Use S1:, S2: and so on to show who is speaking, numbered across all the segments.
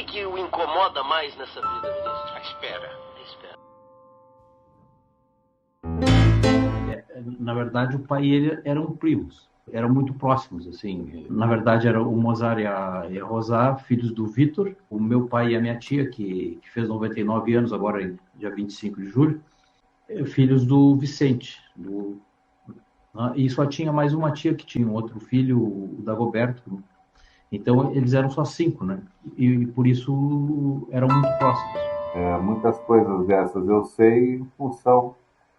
S1: que o incomoda mais nessa vida, ministro?
S2: A espera.
S1: A espera.
S3: Na verdade, o pai e ele eram primos, eram muito próximos, assim. Na verdade, era o Mozart e a Rosa, filhos do Vitor, o meu pai e a minha tia, que fez 99 anos, agora dia 25 de julho, filhos do Vicente. E só tinha mais uma tia que tinha um outro filho, o Dagoberto. Então, eles eram só 5, né? E por isso eram muito próximos.
S4: Muitas coisas dessas eu sei em função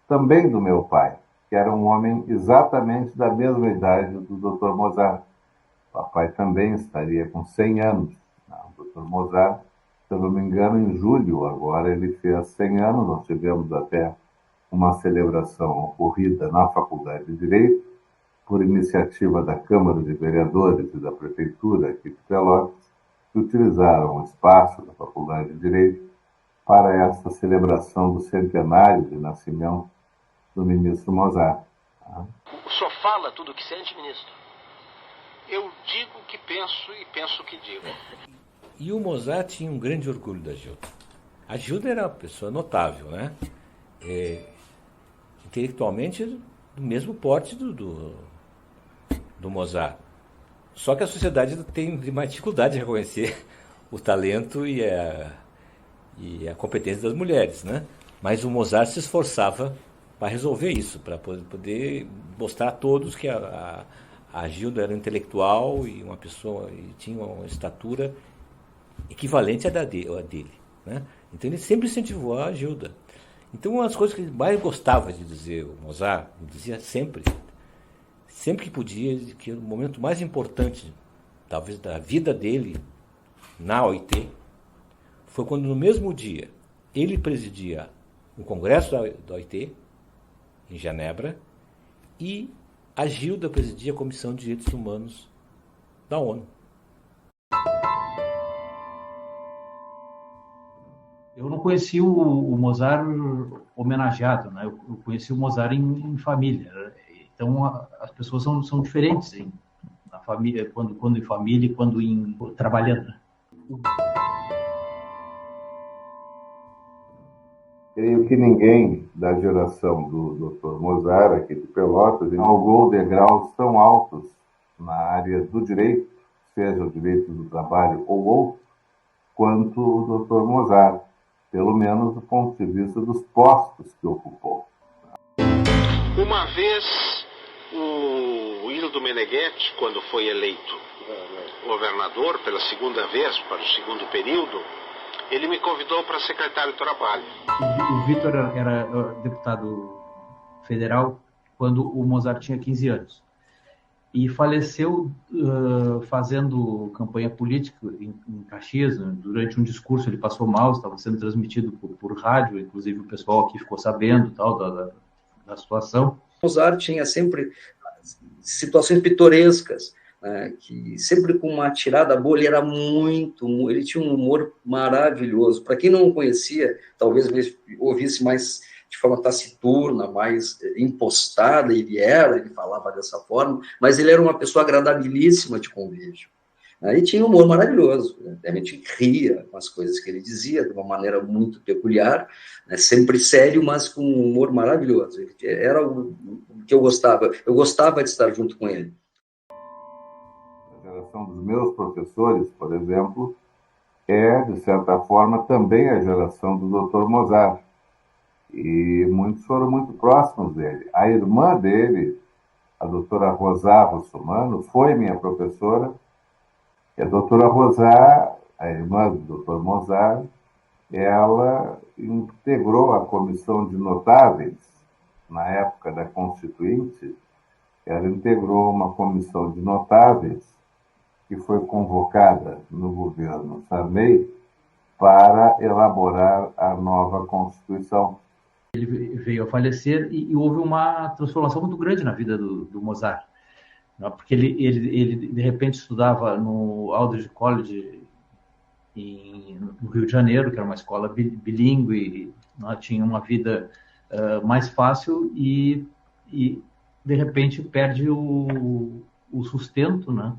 S4: também do meu pai, que era um homem exatamente da mesma idade do Dr. Mozart. O papai também estaria com 100 anos. O Dr. Mozart, se eu não me engano, em julho agora ele fez 100 anos. Nós tivemos até uma celebração ocorrida na Faculdade de Direito, por iniciativa da Câmara de Vereadores e da Prefeitura aqui de Pelotas, que utilizaram o espaço da Faculdade de Direito para essa celebração do centenário de nascimento do ministro Mozart.
S1: O senhor fala tudo o que sente, ministro?
S2: Eu digo o que penso e penso o que digo.
S5: E o Mozart tinha um grande orgulho da Gilda. A Gilda era uma pessoa notável, né? Intelectualmente do mesmo porte do Mozart. Só que a sociedade tem uma dificuldade de reconhecer o talento e a competência das mulheres, né? Mas o Mozart se esforçava para resolver isso, para poder mostrar a todos que a Gilda era intelectual e uma pessoa e tinha uma estatura equivalente à dele, né? Então ele sempre incentivou a Gilda. Então uma das coisas que ele mais gostava de dizer, o Mozart, dizia sempre que podia, que o momento mais importante, talvez, da vida dele na OIT, foi quando no mesmo dia ele presidia o congresso da OIT, em Genebra, e a Gilda presidia a Comissão de Direitos Humanos da ONU.
S3: Eu não conheci o Mozart homenageado, né? Eu conheci o Mozart em família. Então, as pessoas são diferentes na família, quando em família e quando trabalhando.
S4: Creio que ninguém da geração do Dr. Mozart, aqui de Pelotas, galgou degraus tão altos na área do direito, seja o direito do trabalho ou outro, quanto o Dr. Mozart, pelo menos do ponto de vista dos postos que ocupou.
S2: Uma vez, o Hildo Meneghetti, quando foi eleito governador pela segunda vez, para o segundo período, ele me convidou para secretário de Trabalho.
S3: O Vitor era deputado federal quando o Mozart tinha 15 anos. E faleceu fazendo campanha política em Caxias, né? Durante um discurso ele passou mal, estava sendo transmitido por rádio, inclusive o pessoal aqui ficou sabendo tal, da situação.
S6: Mozart tinha sempre situações pitorescas, né, que sempre com uma tirada boa, ele tinha um humor maravilhoso. Para quem não o conhecia, talvez ouvisse mais de forma taciturna, mais impostada, ele falava dessa forma, mas ele era uma pessoa agradabilíssima de convívio. E tinha um humor maravilhoso, né? A gente ria com as coisas que ele dizia, de uma maneira muito peculiar, né? Sempre sério, mas com um humor maravilhoso. Era o que eu gostava de estar junto com ele.
S4: A geração dos meus professores, por exemplo, de certa forma, também a geração do Dr. Mozart. E muitos foram muito próximos dele. A irmã dele, a doutora Rosa Russomano, foi minha professora. E a doutora Rosa, a irmã do Dr. Mozart, ela integrou a comissão de notáveis na época da Constituinte. Ela integrou uma comissão de notáveis que foi convocada no governo Sarney para elaborar a nova Constituição.
S3: Ele veio a falecer e houve uma transformação muito grande na vida do Mozart, porque ele de repente estudava no Aldridge College no Rio de Janeiro, que era uma escola bilíngue, tinha uma vida mais fácil e de repente perde o sustento, né?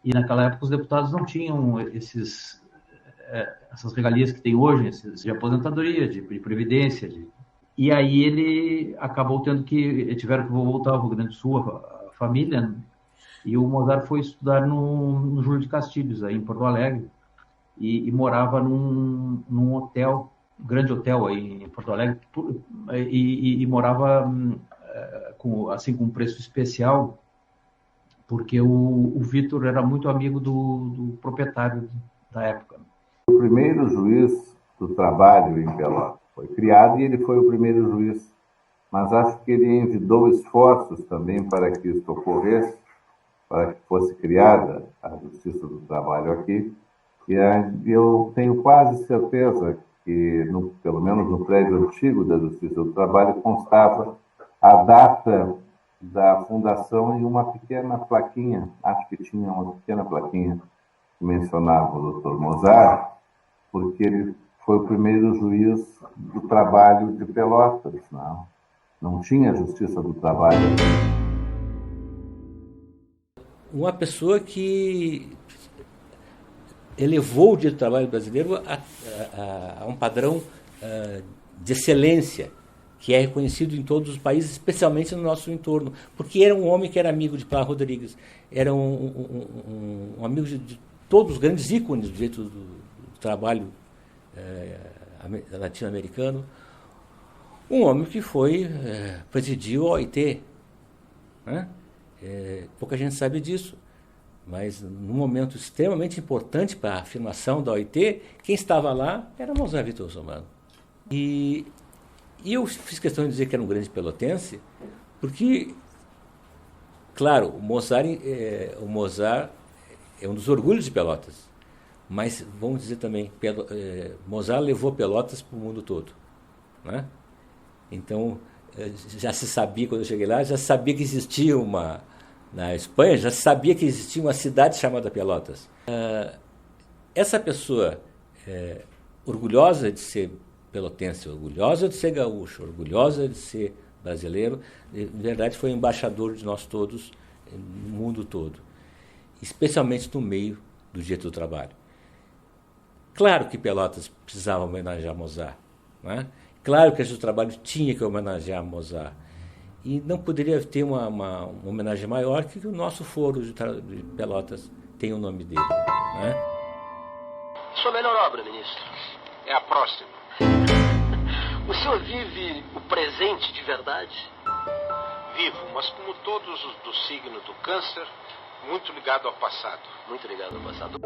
S3: E naquela época os deputados não tinham essas regalias que tem hoje, de aposentadoria, de previdência. E aí ele acabou tiveram que voltar ao Rio Grande do Sul, a família, né? E o Mozart foi estudar no Júlio de Castilhos, aí em Porto Alegre, e morava num hotel, um grande hotel aí em Porto Alegre, e morava com um preço especial, porque o Vitor era muito amigo do proprietário da época.
S4: O primeiro juiz do trabalho em Pelotas foi criado e ele foi o primeiro juiz, mas acho que ele envidou esforços também para que isso ocorresse, para que fosse criada a Justiça do Trabalho aqui. E eu tenho quase certeza que, pelo menos no prédio antigo da Justiça do Trabalho, constava a data da fundação em uma pequena plaquinha, acho que tinha uma pequena plaquinha que mencionava o Dr. Mozart, porque ele foi o primeiro juiz do trabalho de Pelotas. Não tinha Justiça do Trabalho.
S5: Uma pessoa que elevou o direito do trabalho brasileiro a um padrão de excelência, que é reconhecido em todos os países, especialmente no nosso entorno, porque era um homem que era amigo de Pá Rodrigues, era um amigo de todos os grandes ícones do direito do trabalho latino-americano, um homem que presidiu a OIT, né? Pouca gente sabe disso, mas num momento extremamente importante para a afirmação da OIT, quem estava lá era Mozart Vitor Russomano. E eu fiz questão de dizer que era um grande pelotense, porque, claro, o Mozart é um dos orgulhos de Pelotas, mas vamos dizer também, Mozart levou Pelotas para o mundo todo, né? Então, já se sabia, quando eu cheguei lá, já se sabia que existia na Espanha, já se sabia que existia uma cidade chamada Pelotas. Essa pessoa orgulhosa de ser pelotense, orgulhosa de ser gaúcho, orgulhosa de ser brasileiro, de verdade foi embaixador de nós todos no mundo todo, especialmente no meio do direito do trabalho. Claro que Pelotas precisava homenagear Mozart, né? Claro que a Justiça do Trabalho tinha que homenagear Mozart. E não poderia ter uma homenagem maior que o nosso foro de Pelotas tem o nome dele, né?
S1: Sua melhor obra, ministro?
S2: É a próxima.
S1: O senhor vive o presente de verdade?
S2: Vivo, mas como todos do signo do Câncer, muito ligado ao passado.
S1: Muito ligado ao passado.